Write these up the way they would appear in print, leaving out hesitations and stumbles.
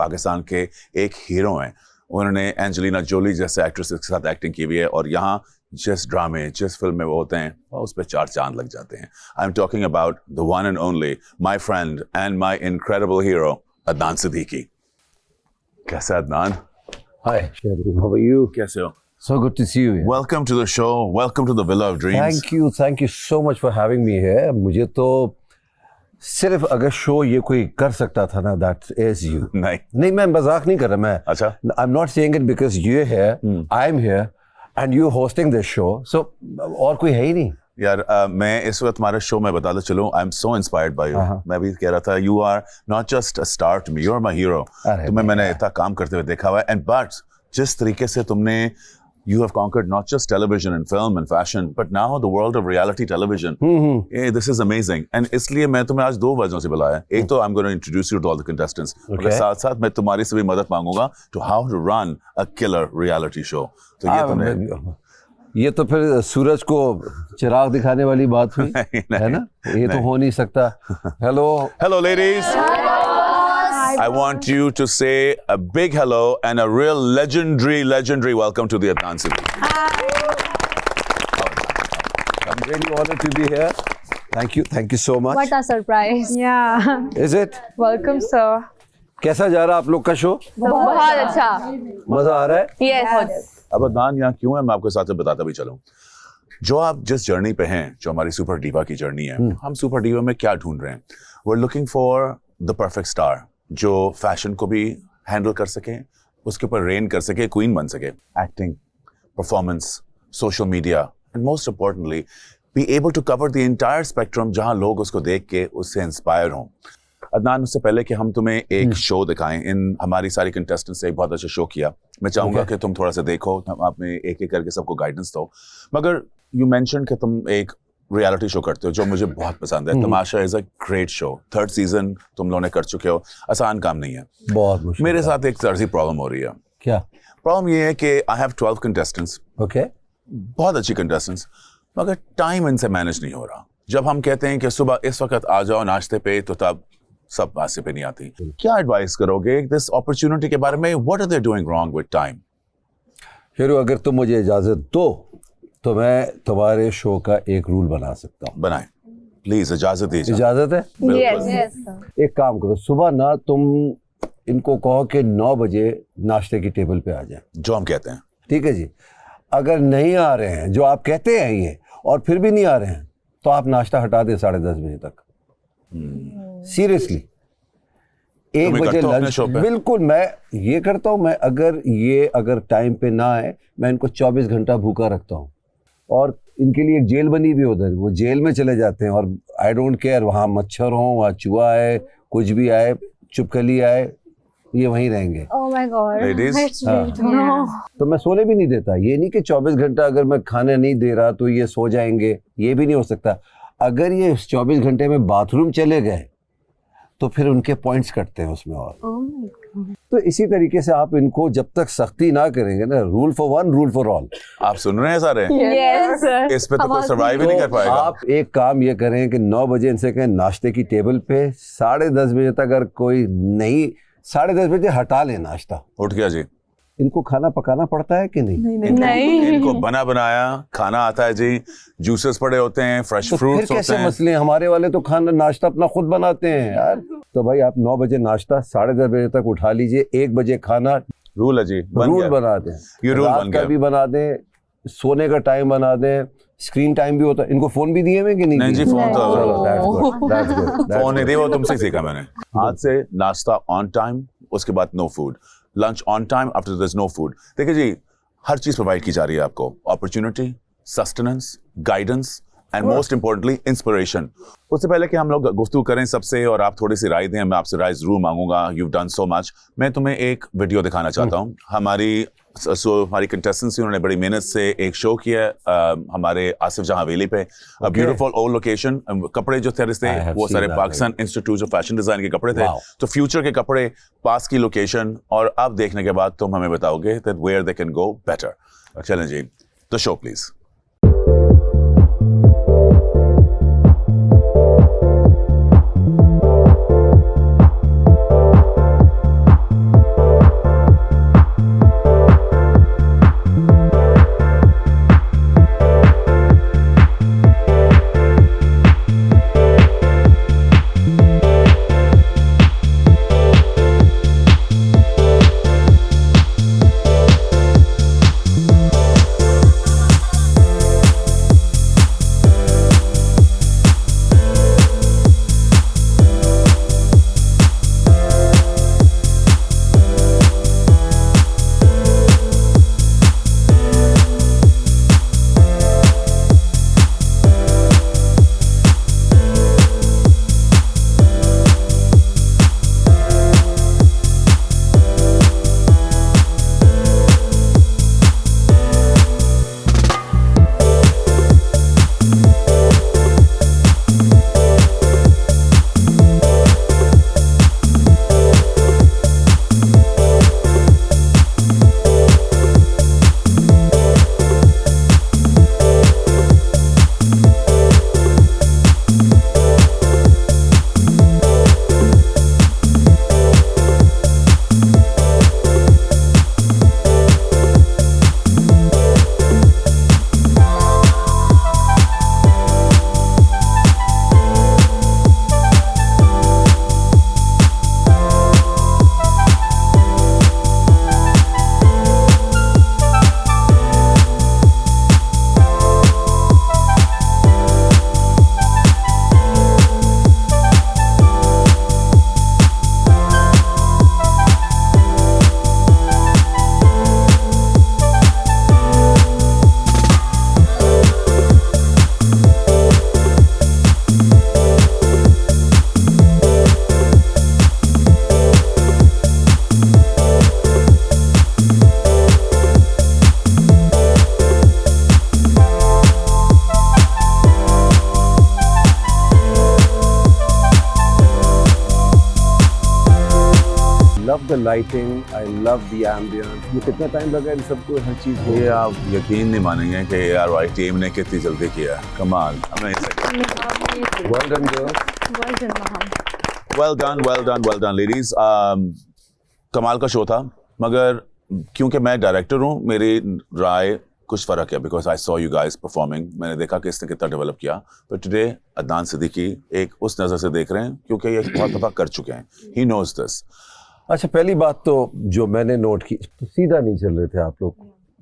पाकिस्तान के एक हीरो हैं। उन्होंने एंजेलिना जोली जैसे एक्ट्रेस के साथ एक्टिंग की हुई है और यहाँ जिस ड्रामे जिस फिल्म में वो होते हैं उस पर 4 चांद लग जाते हैं। I am talking about the one and only my friend and my incredible hero Adnan Siddiqui. कैसा Adnan? Hi, Shahrukh. How are you? कैसे हो? So good to see you. Yeah. Welcome to the show. Welcome to the Villa of Dreams. Thank you so much for having me here. मुझे तो सिर्फ अगर show ये कोई कर सकता था ना, that is you. नहीं, मैं मजाक नहीं कर रहा मैं. अच्छा. I'm not saying it because you're here, I'm here, and you're hosting this show. So और कोई है ही नहीं. यार मैं इस वक्त तुम्हारे शो में बताता चलूं, I am so inspired by you. मैं भी कह रहा था you are not just a star to me, you are my hero. तुम्हें मैंने इतना काम करते हुए देखा हुआ है एंड बट जिस तरीके से तुमने you have conquered not just television and film and fashion but now the world of reality television. This is amazing and इसलिए मैं तुम्हें आज 2 वजहों से बुलाया। एक तो I'm going to introduce you to all the contestants, और साथ साथ मैं तुम्हारी से भी मदद मांगूंगा to how to run a killer reality show। तो ये तो फिर सूरज को चिराग दिखाने वाली बात हुई है ना, ये तो हो नहीं सकता। Hello ladies, I want you to say a big hello and a real legendary welcome to the Adnan Siddiki. I'm really honored to be here. Thank you so much. What a surprise. Yeah. Is it? Welcome sir. कैसा जा रहा है आप लोग का show? बहुत अच्छा। मजा आ रहा है? Yes. अब अदनान यहाँ क्यों है मैं आपके साथ बताता भी चलूं। जो आप जिस जर्नी पे हैं, जो हमारी सुपर डीवा की जर्नी है, हम सुपर डीवा में क्या ढूंढ रहे हैं? We're looking for the perfect star जो फैशन को भी हैंडल कर सके, उसके ऊपर रेन कर सके, क्वीन बन सके। Acting, performance, social media and most importantly be able to cover the entire spectrum जहां लोग उसको देख के उससे इंस्पायर हों। अदनान, उससे पहले कि हम तुम्हें एक शो दिखाएं, इन हमारी सारी कंटेस्टेंट्स से एक बहुत अच्छा शो किया। मैं चाहूंगा कि तुम थोड़ा सा देखो, आपने एक एक करके सबको गाइडेंस दो। मगर यू मेंशन कि तुम एक रियलिटी शो करते हो जो मुझे बहुत पसंद है। Tamasha is a great show. 3rd season तुम लोगों ने कर चुके हो, आसान काम नहीं है। बहुत मुश्किल। मेरे साथ एक तर्जी प्रॉब्लम हो रही है। क्या प्रॉब्लम? ये है कि आई हैव 12 कंटेस्टेंट्स। ओके, बहुत अच्छी कंटेस्टेंट्स, मगर टाइम इनसे मैनेज नहीं हो रहा। जब हम कहते हैं कि सुबह इस वक्त आ जाओ नाश्ते पे, तो तब सब नाश्ते पे नहीं आती। क्या एडवाइस करोगे दिस अपॉर्चुनिटी के बारे में? What are they doing wrong with time? Sheru, अगर तुम मुझे इजाजत दो तो मैं तुम्हारे शो का एक रूल बना सकता हूँ। बनाए प्लीज, इजाजत दीजिए। इजाजत है? Yes. एक काम करो, सुबह ना तुम इनको कहो कि 9 बजे नाश्ते की टेबल पे आ जाए, जो हम कहते हैं। ठीक है जी। अगर नहीं आ रहे हैं, जो आप कहते हैं ये, और फिर भी नहीं आ रहे हैं, तो आप नाश्ता हटा दें 10:30 बजे तक। सीरियसली 1 बजे लंच। बिल्कुल, मैं ये करता हूँ। मैं अगर टाइम पे ना आए, मैं इनको 24 घंटा भूखा रखता हूँ। और इनके लिए एक जेल बनी भी उधर, वो जेल में चले जाते हैं और आई डोंट केयर, वहाँ मच्छर हो, वहाँ चूहा आए, कुछ भी आए, चुपकली आए, ये वहीं रहेंगे। Oh my God. Ladies? No. तो मैं सोने भी नहीं देता। ये नहीं कि 24 घंटा अगर मैं खाने नहीं दे रहा तो ये सो जाएंगे, ये भी नहीं हो सकता। अगर ये 24 घंटे में बाथरूम चले गए तो फिर उनके पॉइंट्स कटते हैं उसमें। और तो इसी तरीके से आप इनको जब तक सख्ती ना करेंगे ना, rule for one rule for all. आप सुन रहे हैं सारे? Yes. इस पे तो कोई सर्वाइव ही नहीं कर पाएगा। आप एक काम ये करें कि 9 बजे इनसे कहें नाश्ते की टेबल पे, 10:30 बजे तक अगर कोई नहीं, 10:30 बजे हटा ले नाश्ता। उठ गया जी। इनको खाना पकाना पड़ता है कि नहीं? इनको बना बनाया खाना आता है जी। जूसेस पड़े होते हैं, फ्रेश फ्रूट्स होते हैं। कैसे मसले? हमारे वाले तो खाना नाश्ता अपना खुद बनाते हैं यार। तो भाई आप 9 बजे नाश्ता, 10:30 बजे तक उठा लीजिए, 1 बजे खाना। रूल है जी, रूल बना दें। ये रूल रात का भी बना दें, सोने का टाइम बना दें, स्क्रीन टाइम भी होता है। इनको फोन भी दिए हुए कि नहीं? नहीं जी, फोन तो फोन नहीं दिया, वो तुमसे सीखा मैंने। आज से नाश्ता ऑन टाइम, उसके बाद no food. Lunch on time, after there is no food. देखिए जी, हर चीज प्रोवाइड की जा रही है आपको। Opportunity, sustenance, guidance and most importantly inspiration. उससे पहले कि हम लोग गुफ्तगू करें सबसे और आप थोड़ी सी राय दें, मैं आपसे राय जरूर मांगूंगा। You done so much. मैं तुम्हें एक वीडियो दिखाना चाहता हूँ। हमारी कंटेस्टेंट्स, उन्होंने बड़ी मेहनत से एक शो किया हमारे आसिफ जहां हवेली पे। Beautiful old location. कपड़े जो थे वो सारे Pakistan institute of fashion design के कपड़े थे। तो फ्यूचर के कपड़े, पास की लोकेशन, और अब देखने के बाद तुम हमें बताओगे that where they can go better. चलें जी, तो show please. love the lighting, I love the ambience. ये कितना टाइम लगा इन सबको हर चीज़ को? ये आप यकीन नहीं मानेंगे कि ARY टीम ने कितनी जल्दी किया। कमाल, Well done, girls. Well done, Maham. well done ladies. कमाल का शो था, मगर क्योंकि मैं डायरेक्टर हूँ, मेरी राय कुछ फ़र्क है because I saw you guys performing. मैंने देखा कि इसने कितना डेवलप किया, पर टुडे अदनान सिद्दीकी एक उस नज़र से देख रहे हैं क्योंकि ये बहुत दफ़ा कर चुके हैं। He knows this. अच्छा, पहली बात तो जो मैंने नोट की, तो सीधा नहीं चल रहे थे आप लोग।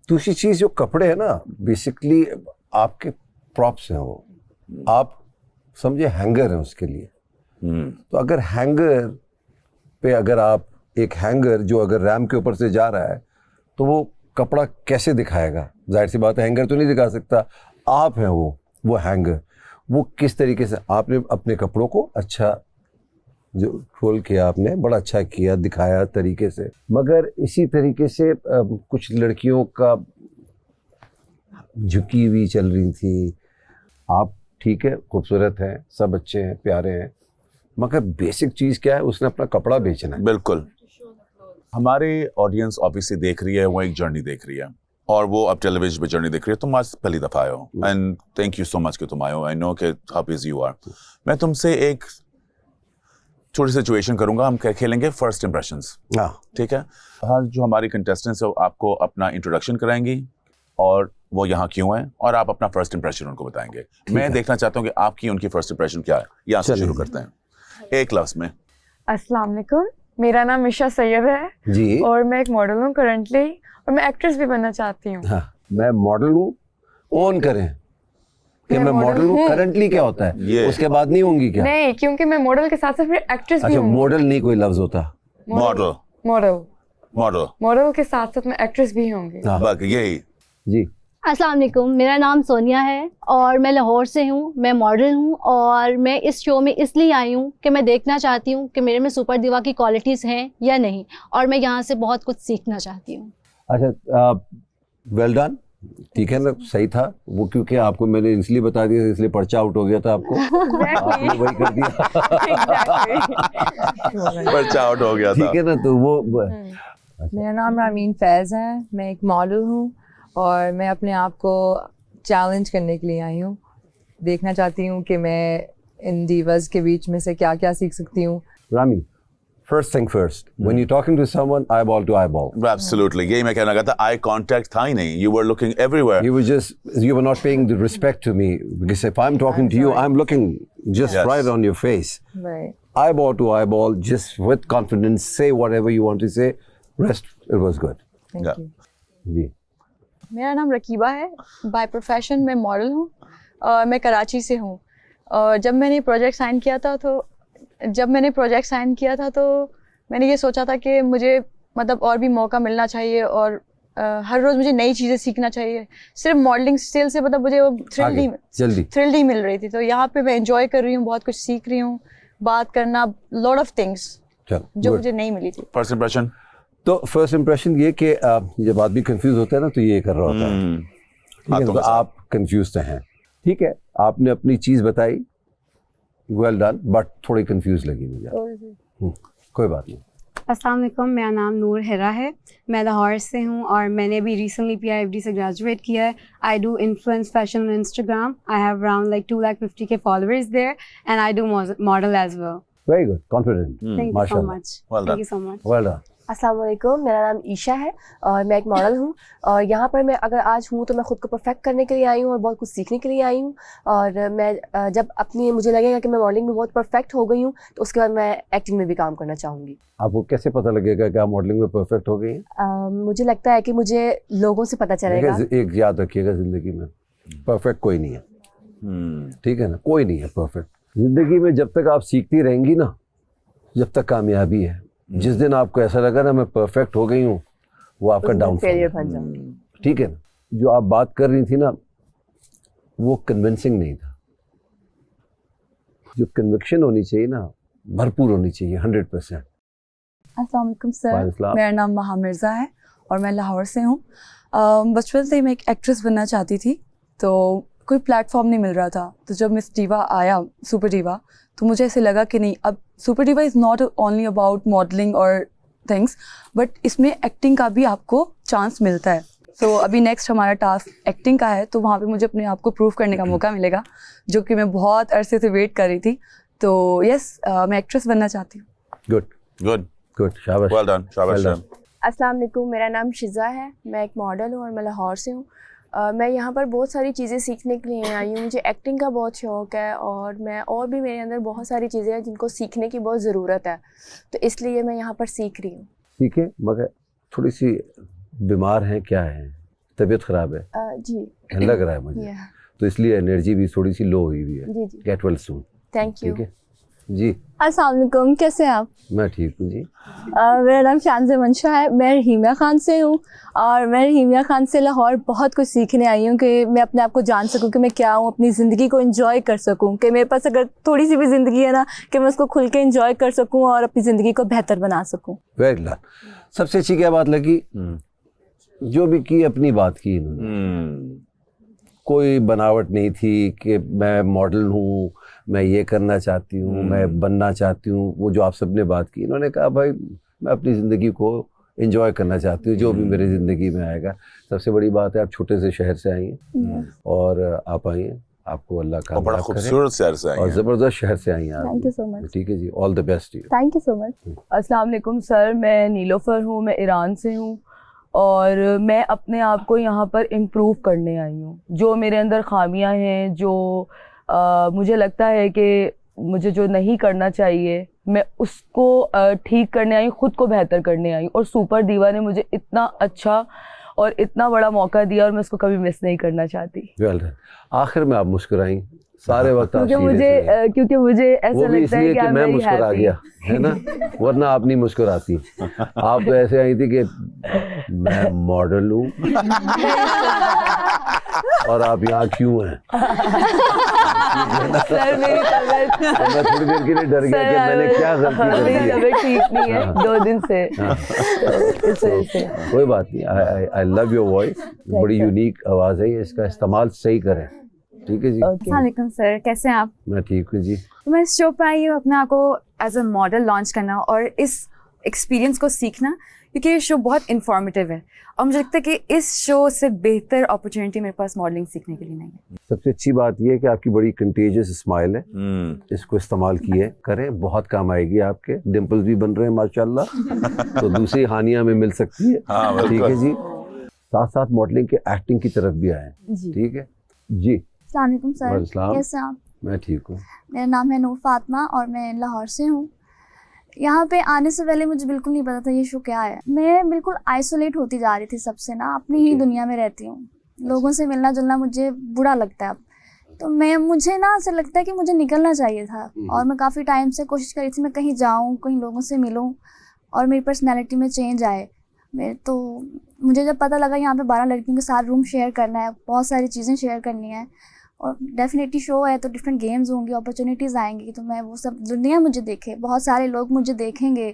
दूसरी चीज़, जो कपड़े हैं ना, बेसिकली आपके प्रॉप्स हैं वो, आप समझे हैंगर हैं उसके लिए। तो अगर हैंगर पे, अगर आप एक हैंगर जो अगर रैम के ऊपर से जा रहा है तो वो कपड़ा कैसे दिखाएगा? जाहिर सी बात है, हैंगर तो नहीं दिखा सकता। आप हैं वो हैंगर। वो किस तरीके से आपने अपने कपड़ों को अच्छा जो रोल किया, आपने बड़ा अच्छा किया, दिखाया तरीके से। मगर इसी तरीके से कुछ लड़कियों का झुकी हुई चल रही थी। आप ठीक है, खूबसूरत हैं, सब अच्छे हैं, प्यारे हैं, मगर बेसिक चीज़ क्या है? उसने अपना कपड़ा बेचना है। बिल्कुल। हमारे ऑडियंस ऑब्वियसली देख रही है, वो एक जर्नी देख रही है, और वो अब टेलीविजन पे जर्नी देख रही है। तुम आज पहली दफ़ा आए हो and thank you so much कि तुम आए हो। आई नो कि हाउ बिजी यू आर। मैं तुमसे एक छोटी सिचुएशन करूंगा, हम खेलेंगे फर्स्ट इंप्रेशंस। हाँ, ठीक है। हर जो हमारी कंटेस्टेंट्स है वो आपको अपना इंट्रोडक्शन कराएंगी और वो यहाँ क्यों है, और आप अपना फर्स्ट इंप्रेशन उनको बताएंगे। मैं देखना चाहता हूँ कि आपकी उनकी फर्स्ट इंप्रेशन क्या है। यहाँ से शुरू करते हैं, एक लफ्ज़ में। अस्सलाम वालेकुम, मेरा नाम मिशा सैयद है जी। और मैं एक मॉडल हूँ करंटली, और मैं एक्ट्रेस भी बनना चाहती हूँ। हाँ, मैं मॉडल हूँ। ऑन करें कि मैं मॉडल हूँ। करंटली क्या होता है? उसके बाद नहीं होंगी क्या? नहीं, क्योंकि मैं मॉडल के साथ साथ फिर एक्ट्रेस भी अच्छा, हूँ। मॉडल नहीं कोई लफ्ज होता। मॉडल मॉडल मॉडल मॉडल के साथ साथ मैं एक्ट्रेस भी होंगी। हाँ। बाकी यही। जी। अस्सलाम वालेकुम, मेरा नाम सोनिया है और मैं लाहौर से हूँ। मैं मॉडल हूँ और मैं इस शो में इसलिए आई हूँ कि मैं देखना चाहती हूँ कि मेरे में सुपर दिवा की क्वालिटीज़ हैं या नहीं, और मैं यहाँ से बहुत कुछ सीखना चाहती हूँ। अच्छा, वेल डन, ठीक है ना, सही था वो, क्योंकि आपको मैंने इसलिए बता दिया, इसलिए पर्चा आउट हो गया था आपको। आपने वही कर दिया। पर्चा आउट हो गया था, ठीक है ना, तो वो मेरा नाम रामीन फैज़ है, मैं एक मॉडल हूँ और मैं अपने आप को चैलेंज करने के लिए आई हूँ। देखना चाहती हूँ कि मैं इन divas के बीच में से क्या क्या सीख सकती हूँ। Rami, first thing first, when you're talking to someone, eyeball to eyeball. Absolutely, यही मैं कहना चाहता था। आई कांटेक्ट था ही नहीं, you were looking everywhere. You were not paying the respect to me, because if I'm talking to you, I'm looking just Yes. right on your face. Right. Eyeball to eyeball, just with confidence, say whatever you want to say. Rest, it was good. Thank Yeah. you. जी। मेरा नाम रकीबा है, by profession मैं model हूँ, मैं कराची से हूँ। जब मैंने प्रोजेक्ट साइन किया था तो मैंने ये सोचा था कि मुझे मतलब और भी मौका मिलना चाहिए, और हर रोज़ मुझे नई चीज़ें सीखना चाहिए। सिर्फ मॉडलिंग स्टिल से मतलब मुझे वो थ्रिल ही मिल रही थी। तो यहाँ पे मैं एंजॉय कर रही हूँ, बहुत कुछ सीख रही हूँ, बात करना, लॉट ऑफ थिंग्स जो मुझे नहीं मिली थी। फर्स्ट इंप्रेशन, तो फर्स्ट इंप्रेशन ये कि जब आदमी कंफ्यूज होता है ना, तो ये कर रहा होता है। ठीक है, तो आप कंफ्यूज हैं, ठीक है, आपने अपनी चीज़ बताई, वेल डन, बट थोड़ी कंफ्यूज लगी मुझे। कोई बात नहीं। अस्सलाम वालेकुम, मेरा नाम नूर हिरा है, मैं लाहौर से हूँ और मैंने भी रिसेंटली PIFD से ग्रेजुएट किया है। I do influence fashion on Instagram. I have around like 250K followers there and I do model as well. Very good, confident, thank you so much. Thank you so much. Well done. अस्सलाम वालेकुम, मेरा नाम ईशा है और मैं एक model हूँ। और यहाँ पर मैं अगर आज हूँ तो मैं ख़ुद को परफेक्ट करने के लिए आई हूँ और बहुत कुछ सीखने के लिए आई हूँ। और मैं जब मुझे लगेगा कि मैं मॉडलिंग में बहुत परफेक्ट हो गई हूँ तो उसके बाद मैं एक्टिंग में भी काम करना चाहूँगी। आपको कैसे पता लगेगा कि आप मॉडलिंग में परफेक्ट हो गई हैं? मुझे लगता है कि मुझे लोगों से पता चलेगा। एक याद रखिएगा, ज़िंदगी में परफेक्ट कोई नहीं है, ठीक है ना, कोई नहीं है परफेक्ट। ज़िंदगी में जब तक आप सीखती रहेंगी ना, जब तक कामयाबी है। जिस दिन आपको ऐसा लगा ना मैं परफेक्ट हो गई हूँ, वो आपका डाउनफॉल फेलियर बन जाऊंगी। ठीक है ना, जो आप बात कर रही थी ना, वो कन्विंसिंग नहीं था। जो कन्विक्शन होनी चाहिए ना, भरपूर होनी चाहिए, 100%। अस्सलाम वालेकुम सर, मेरा नाम महा मिर्ज़ा है और मैं लाहौर से हूँ। बचपन से ही मैं एक एक्ट्रेस बनना चाहती थी, तो कोई प्लेटफॉर्म नहीं मिल रहा था। तो जब मिस डिवा आया, सुपर डिवा, तो मुझे ऐसे लगा कि नहीं, अब super diva is not only about modelling और थिंग्स, बट इसमें एक्टिंग का भी आपको चांस मिलता है। तो अभी नेक्स्ट हमारा टास्क एक्टिंग का है, तो वहाँ पे मुझे अपने आप को प्रूव करने का मौका मिलेगा, जो कि मैं बहुत अरसे से वेट कर रही थी। तो यस, मैं एक्ट्रेस बनना चाहती हूँ। गुड गुड गुड, शाबाश, वेल डन, शाबाश। अस्सलाम वालेकुम, मेरा नाम शिज़ा है, मैं एक मॉडल हूँ और मैं लाहौर से हूँ। मैं यहाँ पर बहुत सारी चीज़ें सीखने के लिए आई हूँ। मुझे एक्टिंग का बहुत शौक़ है और भी मेरे अंदर बहुत सारी चीज़ें हैं जिनको सीखने की बहुत ज़रूरत है, तो इसलिए मैं यहाँ पर सीख रही हूँ। सीखें, मगर थोड़ी सी बीमार हैं, क्या है, तबीयत ख़राब है? जी लग रहा है मुझे, तो इसलिए एनर्जी भी थोड़ी सी लो हुई है। जी जी, get well soon. Thank you. ठीक है जी। अस्सलाम वालेकुम, कैसे हैं आप? मैं ठीक हूँ जी। मेरा नाम शानज़ मंशा है, मैं रहीमिया ख़ान से हूँ और मैं रहीमिया ख़ान से लाहौर बहुत कुछ सीखने आई हूँ कि मैं अपने आप को जान सकूँ कि मैं क्या हूँ, अपनी ज़िंदगी को एंजॉय कर सकूँ, कि मेरे पास अगर थोड़ी सी भी ज़िंदगी है ना, कि मैं उसको खुल के एंजॉय कर सकूँ और अपनी ज़िंदगी को बेहतर बना सकूँ। Very good. सबसे अच्छी क्या बात लगी, जो भी की अपनी बात की इन्होंने, कोई बनावट नहीं थी कि मैं मॉडल हूँ, मैं ये करना चाहती हूँ, मैं बनना चाहती हूँ। वो जो आप सबने बात की, इन्होंने कहा भाई मैं अपनी ज़िंदगी को एंजॉय करना चाहती हूँ, जो भी मेरी ज़िंदगी में आएगा। सबसे बड़ी बात है आप छोटे से शहर से आई हैं और आप आई हैं, आपको अल्लाह का बड़ा खूबसूरत शहर से आई हैं और ज़बरदस्त शहर से आई हैं आप। Thank you so much. ठीक है जी, all the best you. Thank you so much. अस्सलाम वालेकुम सर, मैं नीलोफर हूँ, मैं ईरान से हूँ और मैं अपने आप को यहाँ पर इम्प्रूव करने आई हूँ। जो मेरे अंदर खामियाँ हैं, जो मुझे लगता है कि मुझे जो नहीं करना चाहिए, मैं उसको ठीक करने आई, ख़ुद को बेहतर करने आई। और सुपर दीवा ने मुझे इतना अच्छा और इतना बड़ा मौका दिया और मैं उसको कभी मिस नहीं करना चाहती। Well done. आखिर में आप मुस्कुराई, सारे वक्त आप क्योंकि मुझे ऐसा लगता है कि मैं मुस्कुरा गया है ना, वरना आप नहीं मुस्कुराती। आप तो ऐसे आई थी कि मैं मॉडल हूँ और आप यहाँ क्यों हैं? सर मेरी तबीयत मैं थोड़ी देर के लिए डर गया कि मैंने क्या गलती कर दी है। तबीयत ठीक नहीं है 2 दिन से, इस वजह से। कोई बात नहीं, आई लव योर वॉइस, बड़ी यूनिक आवाज़ है, इसका इस्तेमाल सही करें। ठीक है जी। अस्सलाम वालेकुम सर, कैसे हैं आप? मैं ठीक हूँ जी। तो मैं इस शो पे आई हूँ अपने आप को एज अ मॉडल लॉन्च करना और इस एक्सपीरियंस को सीखना, क्योंकि ये शो बहुत इंफॉर्मेटिव है और मुझे लगता है कि इस शो से बेहतर अपॉर्चुनिटी मेरे पास मॉडलिंग सीखने के लिए नहीं है। सबसे अच्छी बात यह है कि आपकी बड़ी कंटेजियस स्माइल है, इसको इस्तेमाल किए करें, बहुत काम आएगी आपके। डिम्पल्स भी बन रहे हैं माशाल्लाह, तो दूसरी हानिया में मिल सकती है। ठीक है जी। साथ साथ मॉडलिंग के एक्टिंग की तरफ भी आए। ठीक है जी। अस्सलाम वालेकुम सर, कैसे हैं आप? मैं ठीक हूँ। मेरा नाम है नूर फातिमा और मैं लाहौर से हूँ। यहाँ पे आने से पहले मुझे बिल्कुल नहीं पता था ये शो क्या है। मैं बिल्कुल आइसोलेट होती जा रही थी सबसे ना, अपनी ही दुनिया में रहती हूँ, लोगों से मिलना जुलना मुझे बुरा लगता है अब। तो मुझे ना ऐसा लगता है कि मुझे निकलना चाहिए था और मैं काफ़ी टाइम से कोशिश कर रही थी मैं कहीं जाऊँ, कहीं लोगों से मिलूँ और मेरी पर्सनैलिटी में चेंज आए। तो मुझे जब पता लगा यहाँ पे 12 लड़कियों के साथ रूम शेयर करना है, बहुत सारी चीज़ें शेयर करनी है और डेफिनेटली शो है तो डिफरेंट गेम्स होंगी, अपॉर्चुनिटीज़ आएंगी, तो मैं वो सब दुनिया मुझे देखे, बहुत सारे लोग मुझे देखेंगे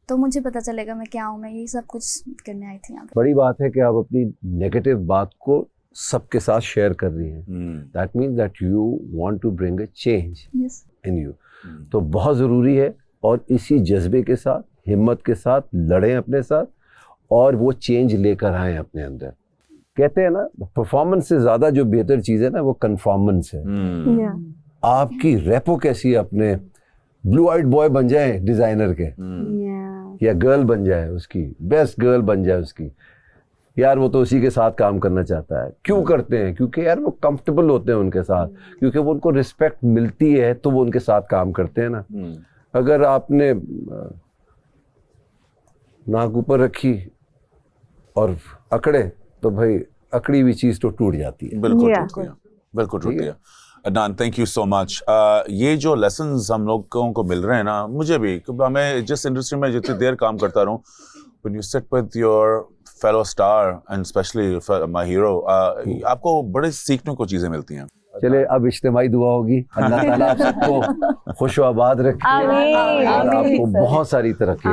तो मुझे पता चलेगा मैं क्या हूँ। मैं यही सब कुछ करने आई थी यहाँ पे। बड़ी बात है कि आप अपनी नेगेटिव बात को सबके साथ शेयर कर रही हैं। That means that you want to bring a change in you. तो बहुत ज़रूरी है और इसी जज्बे के साथ, हिम्मत के साथ लड़ें अपने साथ और वो चेंज लेकर आएँ अपने अंदर। कहते हैं ना, परफॉर्मेंस से ज़्यादा जो बेहतर चीज़ है ना वो कन्फॉर्मेंस है। आपकी रेपो कैसी है, अपने ब्लू आइड बॉय बन जाए डिज़ाइनर के, या गर्ल बन जाए, उसकी बेस्ट गर्ल बन जाए उसकी, यार वो तो उसी के साथ काम करना चाहता है। क्यों करते हैं? क्योंकि यार वो कंफर्टेबल होते हैं उनके साथ, क्योंकि वो उनको रिस्पेक्ट मिलती है तो वो उनके साथ काम करते हैं ना। अगर आपने नाक ऊपर रखी और अकड़े तो भाई अकड़ी हुई चीज़ तो टूट जाती है। बिल्कुल टूट गया, बिल्कुल टूट गया। Adnan, thank you so much. ये जो लेसन्स हम लोगों को मिल रहे हैं ना, मुझे भी, हमें जिस इंडस्ट्री में जितनी देर काम करता रहूँ, when you sit with your fellow star and especially my hero, आपको बड़े सीखने को चीज़ें मिलती हैं। चले अब इज्तिमाई दुआ होगी, अल्लाह ताला आप सबको खुश व आबाद रखे और आपको बहुत सारी तरक्की।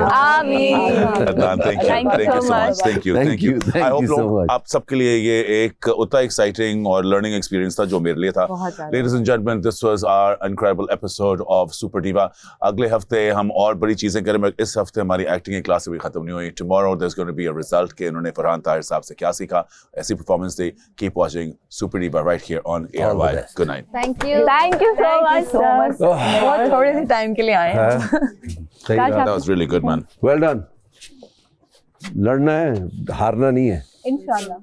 Thank you. आई होप आप सबके लिए ये एक उतना एक्साइटिंग और लर्निंग एक्सपीरियंस था जो मेरे लिए था। Ladies and gentleman, this was our incredible episode of super diva. अगले हफ्ते हम और बड़ी चीजें करेंगे। इस हफ्ते हमारी एक्टिंग की क्लास भी खत्म नहीं हुई। Tomorrow there is going to be a result के इन्होंने फरहान ताहिर साहब से क्या सीखा, ऐसी परफॉर्मेंस दी। Keep watching super diva right here on ARY। Good night. Thank you so much बहुत थोड़े से टाइम के लिए आए हैं। That was really good, man. Well done. लड़ना है, हारना नहीं है। इंशाल्लाह।